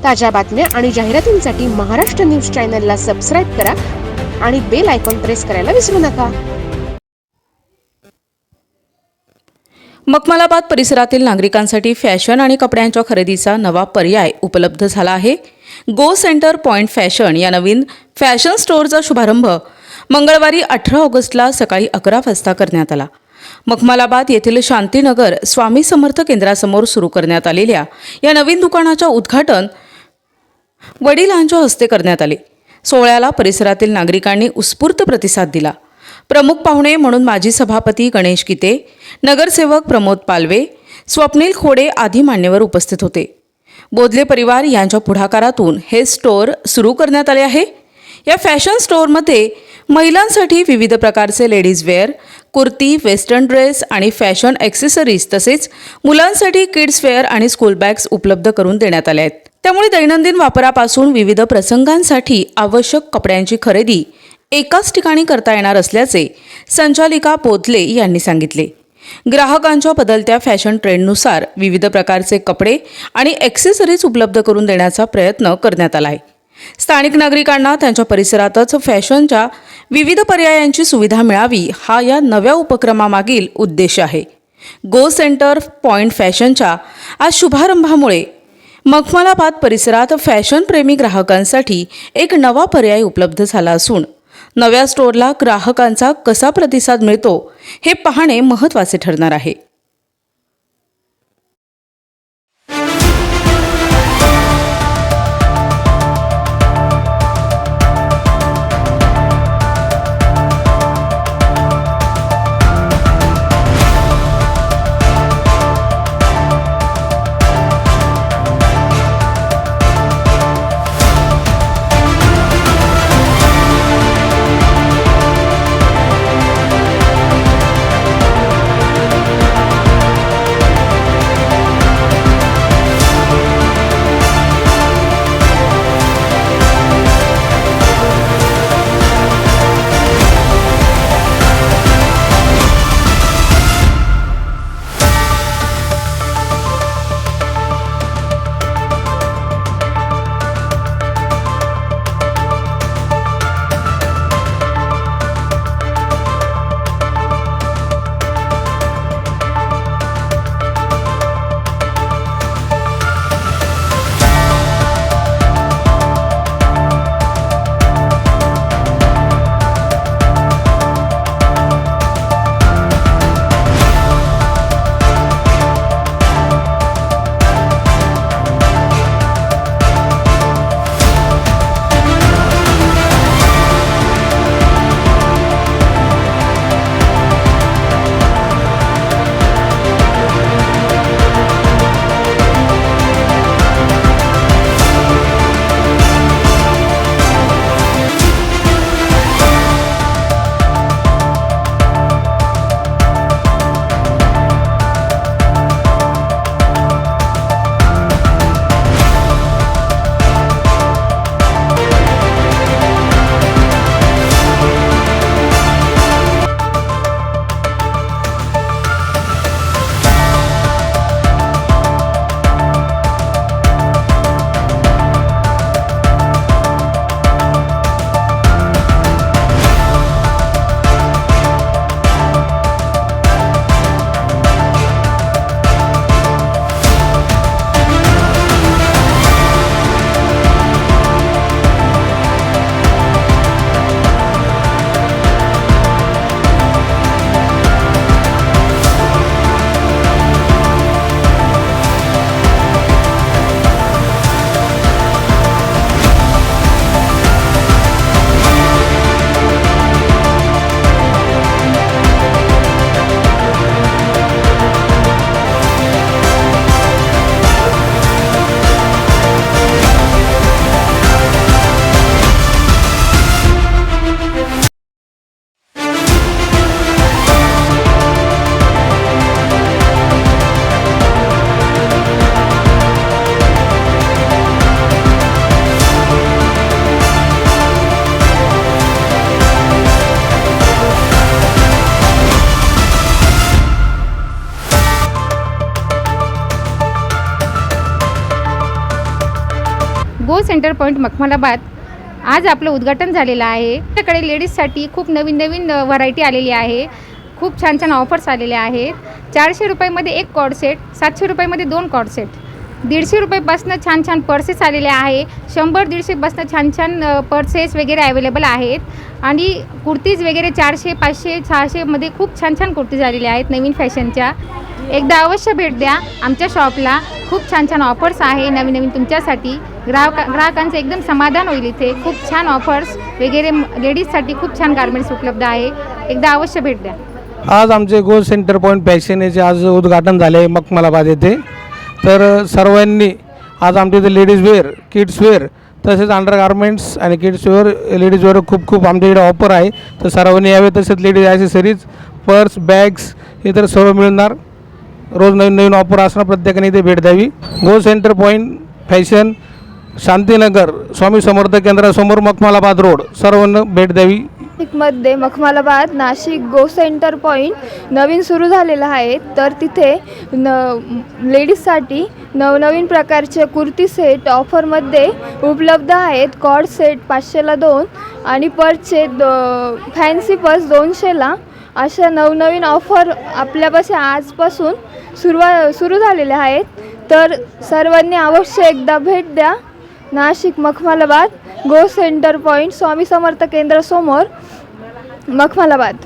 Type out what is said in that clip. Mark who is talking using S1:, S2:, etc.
S1: ताज्या बातम्या आणि जाहिरातींसाठी महाराष्ट्र न्यूज चॅनलला सबस्क्राईब करा आणि बेल आयकॉन प्रेस करायला विसरू नका.
S2: मखमलाबाद परिसरातील नागरिकांसाठी फॅशन आणि कपड्यांच्या खरेदीचा नवा पर्याय उपलब्ध झाला आहे. गो सेंटर पॉइंट फॅशन या नवीन फॅशन स्टोअरचा शुभारंभ मंगळवारी 18 ऑगस्टला सकाळी 11 वाजता करण्यात आला. मखमलाबाद येथील शांतीनगर स्वामी समर्थ केंद्रासमोर सुरू करण्यात आलेल्या या नवीन दुकानाचे उद्घाटन वडिलांच्या हस्ते करण्यात आले. सोहळ्याला परिसरातील नागरिकांनी उत्स्फूर्त प्रतिसाद दिला. प्रमुख पाहुणे म्हणून माजी सभापती गणेश गीते, नगरसेवक प्रमोद पालवे, स्वप्नील खोडे आदी मान्यवर उपस्थित होते. बोधले परिवार यांच्या पुढाकारातून हे स्टोअर सुरू करण्यात आले आहे. या फॅशन स्टोअरमध्ये महिलांसाठी विविध प्रकारचे ladies wear, kurti, western dress आणि फॅशन ॲक्सेसरीज तसेच मुलांसाठी किड्स वेअर आणि स्कूल बॅग्स उपलब्ध करून देण्यात आल्या आहेत. त्यामुळे दैनंदिन वापरापासून विविध प्रसंगांसाठी आवश्यक कपड्यांची खरेदी एकाच ठिकाणी करता येणार असल्याचे संचालिका बोधले यांनी सांगितले. ग्राहकांच्या बदलत्या फॅशन ट्रेंडनुसार विविध प्रकारचे कपडे आणि ॲक्सेसरीज उपलब्ध करून देण्याचा प्रयत्न करण्यात आला आहे. स्थानिक नागरिकांना त्यांच्या परिसरातच फॅशनच्या विविध पर्यायांची सुविधा मिळावी हा या नव्या उपक्रमामागील उद्देश आहे. गो सेंटर पॉइंट फॅशनच्या आज शुभारंभामुळे मखमलाबाद परिसरात फॅशनप्रेमी ग्राहकांसाठी एक नवा पर्याय उपलब्ध झाला असून नव्या स्टोअरला ग्राहकांचा कसा प्रतिसाद मिळतो हे पाहणे महत्त्वाचे ठरणार आहे.
S3: गो सेंटर पॉईंट मखमलाबाद आज आपलं उद्घाटन झालेलं आहे. आपल्याकडे लेडीजसाठी खूप नवीन नवीन व्हरायटी आलेली आहे. खूप छान छान ऑफर्स आलेले आहेत. 400 रुपयामध्ये एक कॉर्ड सेट, 700 रुपयामध्ये 2 कॉर्ड सेट, 150 रुपयापासून छान छान पर्सेस आलेले आहे. 100-150 पासून छान छान पर्सेस वगैरे अवेलेबल आहेत. आणि कुर्तीज वगैरे 400, 500, 600 मध्ये खूप छान छान कुर्तीज आलेल्या आहेत नवीन फॅशनच्या. एकदा अवश्य भेट द्या आमच्या शॉपला. खूप छान छान ऑफर्स आहे नवीन नवीन तुमच्यासाठी. ग्राहकांचं एकदम समाधान होईल. इथे खूप छान ऑफर्स वगैरे लेडीजसाठी खूप छान गार्मेंट्स उपलब्ध आहे. एकदा अवश्य भेट द्या.
S4: आज आमचे गो सेंटर पॉईंट फॅशन याचे आज उद्घाटन झाले आहे मखमलाबाद येथे. तर सर्वांनी आज आमच्या इथे लेडीज वेअर, किड्स वेअर तसेच अंडर गार्मेंट्स आणि किड्स वेअर, लेडीज वेअर खूप आमच्याकडे ऑफर आहे. तर सर्वांनी यावे. तसेच लेडीज ॲसेसरीज, पर्स, बॅग्स हे तर सर्व मिळणार. रोज नवीन नवीन ऑफर असणार. प्रत्येकाने इथे भेट द्यावी. गो centre point fashion, Shantinagar, Swami Samarth केंद्रासमोर, Makhmalabad road. सर्वांना भेट द्यावी.
S5: नाशिकमध्ये मखमलाबाद नाशिक गो सेंटर पॉईंट नवीन सुरू झालेलं आहे. तर तिथे लेडीजसाठी नवनवीन प्रकारचे कुर्ती सेट ऑफरमध्ये उपलब्ध आहेत. कॉर्ड सेट 500ला 2 आणि पर्सचे फॅन्सी पर्स 200ला. अशा नवनवीन ऑफर आपल्यापाशी आजपासून सुरू झालेल्या आहेत. तर सर्वांनी अवश्य एकदा भेट द्या. नाशिक मखमलाबाद गो सेंटर पॉईंट, स्वामी समर्थ केंद्रासमोर, मखमलाबाद.